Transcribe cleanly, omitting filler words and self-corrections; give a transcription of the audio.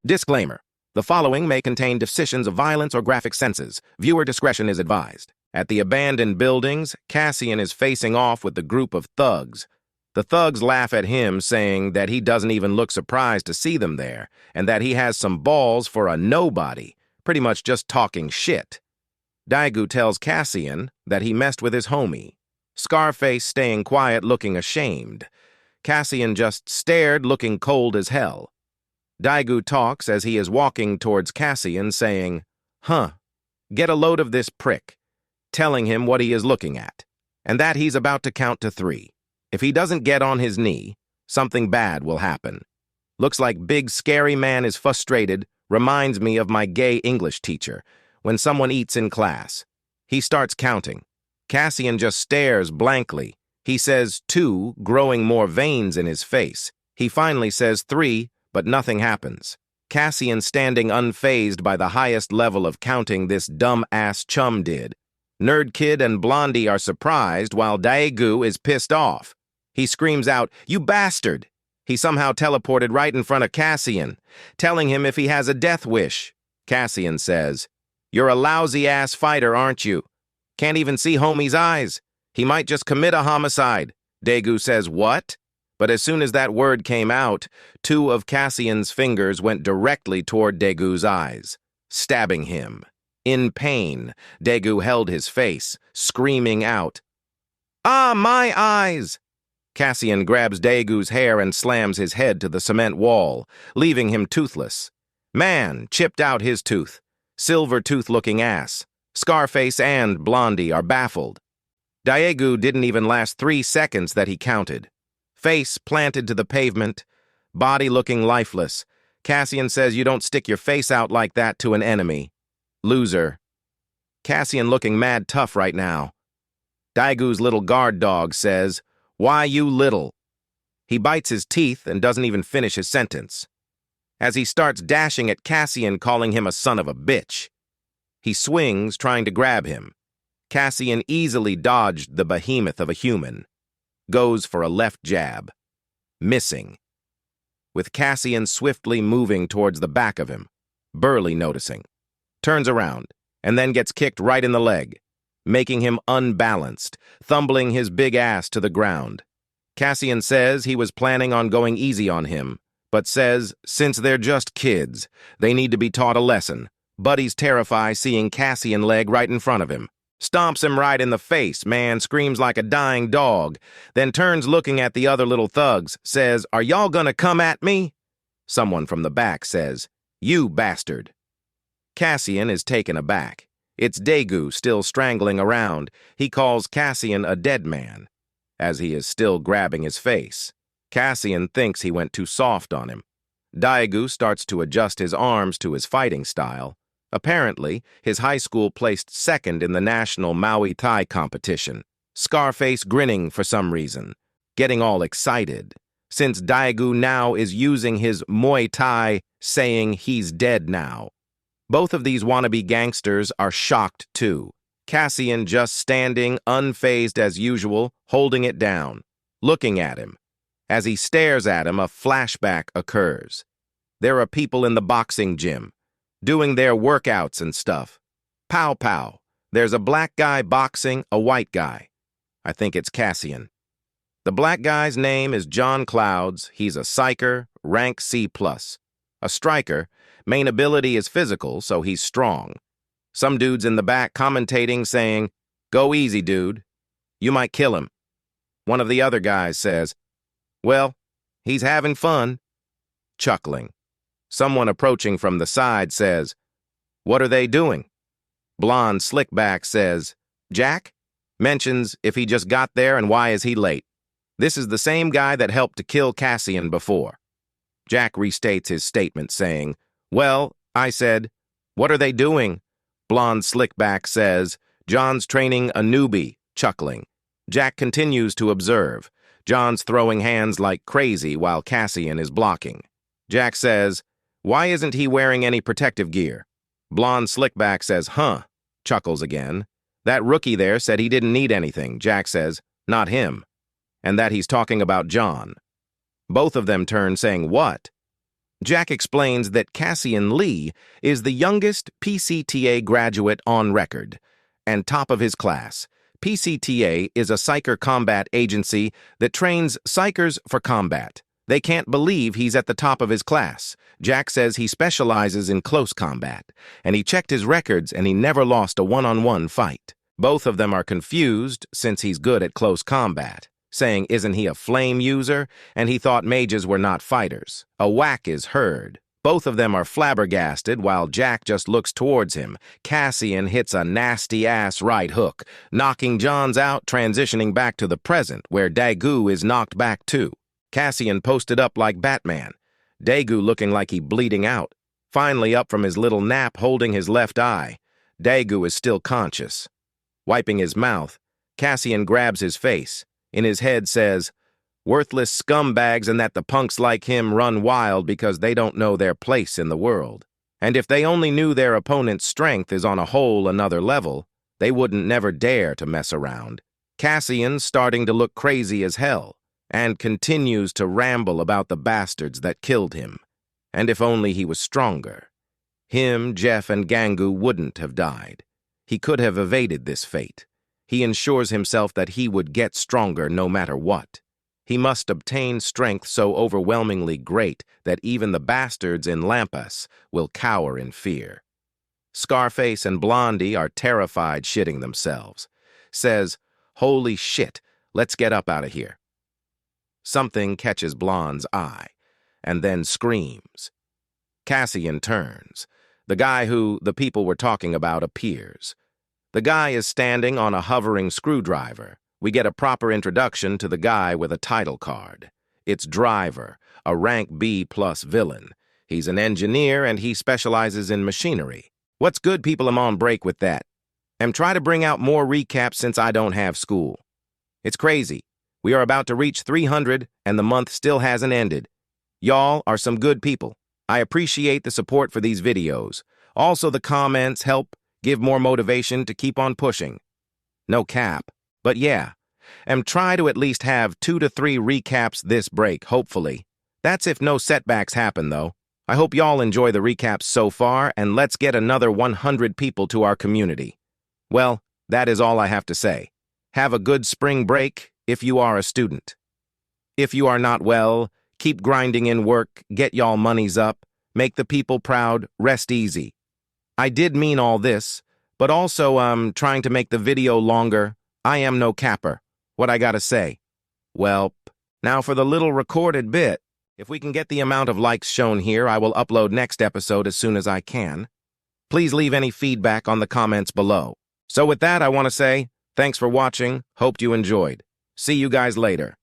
Disclaimer. The following may contain depictions of violence or graphic senses. Viewer discretion is advised. At the abandoned buildings, Cassian is facing off with the group of thugs. The thugs laugh at him, saying that he doesn't even look surprised to see them there, and that he has some balls for a nobody, pretty much just talking shit. Daegu tells Cassian that he messed with his homie. Scarface staying quiet, looking ashamed. Cassian just stared, looking cold as hell. Daegu talks as he is walking towards Cassian, saying, get a load of this prick, telling him what he is looking at, and that he's about to count to 3. If he doesn't get on his knee, something bad will happen. Looks like big scary man is frustrated, reminds me of my gay English teacher, when someone eats in class. He starts counting. Cassian just stares blankly. He says 2, growing more veins in his face. He finally says 3, but nothing happens. Cassian standing unfazed by the highest level of counting this dumb-ass chum did. Nerd Kid and Blondie are surprised while Daegu is pissed off. He screams out, "You bastard!" He somehow teleported right in front of Cassian, telling him if he has a death wish. Cassian says, "You're a lousy-ass fighter, aren't you? Can't even see homie's eyes. He might just commit a homicide." Daegu says, "What?" But as soon as that word came out, 2 of Cassian's fingers went directly toward Daegu's eyes, stabbing him. In pain, Daegu held his face, screaming out, "Ah, my eyes!" Cassian grabs Daegu's hair and slams his head to the cement wall, leaving him toothless. Man chipped out his tooth. Silver tooth-looking ass. Scarface and Blondie are baffled. Daegu didn't even last 3 seconds that he counted. Face planted to the pavement, body looking lifeless. Cassian says you don't stick your face out like that to an enemy. Loser. Cassian looking mad tough right now. Daegu's little guard dog says, "Why you little?" He bites his teeth and doesn't even finish his sentence, as he starts dashing at Cassian, calling him a son of a bitch. He swings, trying to grab him. Cassian easily dodged the behemoth of a human. Goes for a left jab. Missing. With Cassian swiftly moving towards the back of him, Burley noticing. Turns around, and then gets kicked right in the leg, making him unbalanced, thumbling his big ass to the ground. Cassian says he was planning on going easy on him, but says since they're just kids, they need to be taught a lesson. Buddy's terrified seeing Cassian leg right in front of him. Stomps him right in the face, man screams like a dying dog, then turns looking at the other little thugs, says, "Are y'all gonna come at me?" Someone from the back says, "You bastard." Cassian is taken aback. It's Daegu still strangling around. He calls Cassian a dead man, as he is still grabbing his face. Cassian thinks he went too soft on him. Daegu starts to adjust his arms to his fighting style. Apparently, his high school placed 2nd in the national Muay Thai competition. Scarface grinning for some reason, getting all excited, since Daegu now is using his Muay Thai, saying he's dead now. Both of these wannabe gangsters are shocked too. Cassian just standing, unfazed as usual, holding it down, looking at him. As he stares at him, a flashback occurs. There are people in the boxing gym, doing their workouts and stuff. Pow pow. There's a black guy boxing a white guy. I think it's Cassian. The black guy's name is John Clouds. He's a psyker, rank C+. A striker. Main ability is physical, so he's strong. Some dude's in the back commentating, saying, "Go easy, dude. You might kill him." One of the other guys says, "Well, he's having fun." Chuckling. Someone approaching from the side says, "What are they doing?" Blonde Slickback says, "Jack?" Mentions if he just got there and why is he late. This is the same guy that helped to kill Cassian before. Jack restates his statement saying, "Well, I said, what are they doing?" Blonde Slickback says, "John's training a newbie," chuckling. Jack continues to observe. John's throwing hands like crazy while Cassian is blocking. Jack says, "Why isn't he wearing any protective gear?" Blonde Slickback says, chuckles again. "That rookie there said he didn't need anything." Jack says, "Not him," and that he's talking about John. Both of them turn saying, "What?" Jack explains that Cassian Lee is the youngest PCTA graduate on record and top of his class. PCTA is a psyker combat agency that trains psychers for combat. They can't believe he's at the top of his class. Jack says he specializes in close combat, and he checked his records and he never lost a one-on-one fight. Both of them are confused since he's good at close combat, saying isn't he a flame user, and he thought mages were not fighters. A whack is heard. Both of them are flabbergasted while Jack just looks towards him. Cassian hits a nasty-ass right hook, knocking Johns out, transitioning back to the present, where Daegu is knocked back too. Cassian posted up like Batman, Daegu looking like he bleeding out. Finally up from his little nap holding his left eye. Daegu is still conscious. Wiping his mouth, Cassian grabs his face. In his head says, worthless scumbags and that the punks like him run wild because they don't know their place in the world. And if they only knew their opponent's strength is on a whole another level, they wouldn't never dare to mess around. Cassian's starting to look crazy as hell, and continues to ramble about the bastards that killed him. And if only he was stronger. Him, Jeff, and Gangu wouldn't have died. He could have evaded this fate. He ensures himself that he would get stronger no matter what. He must obtain strength so overwhelmingly great that even the bastards in Lampas will cower in fear. Scarface and Blondie are terrified shitting themselves. Says, holy shit, let's get up out of here. Something catches Blonde's eye, and then screams. Cassian turns. The guy who the people were talking about appears. The guy is standing on a hovering screwdriver. We get a proper introduction to the guy with a title card. It's Driver, a rank B+ villain. He's an engineer and he specializes in machinery. What's good, people? I'm on break with that. And try to bring out more recaps since I don't have school. It's crazy. We are about to reach 300 and the month still hasn't ended. Y'all are some good people. I appreciate the support for these videos. Also, the comments help give more motivation to keep on pushing. No cap. But yeah, and try to at least have 2 to 3 recaps this break, hopefully. That's if no setbacks happen, though. I hope y'all enjoy the recaps so far, and let's get another 100 people to our community. Well, that is all I have to say. Have a good spring break if you are a student. If you are not well, keep grinding in work, get y'all monies up, make the people proud, rest easy. I did mean all this, but also trying to make the video longer. I am no capper. What I gotta say? Well, now for the little recorded bit. If we can get the amount of likes shown here, I will upload next episode as soon as I can. Please leave any feedback on the comments below. So with that, I want to say, thanks for watching. Hoped you enjoyed. See you guys later.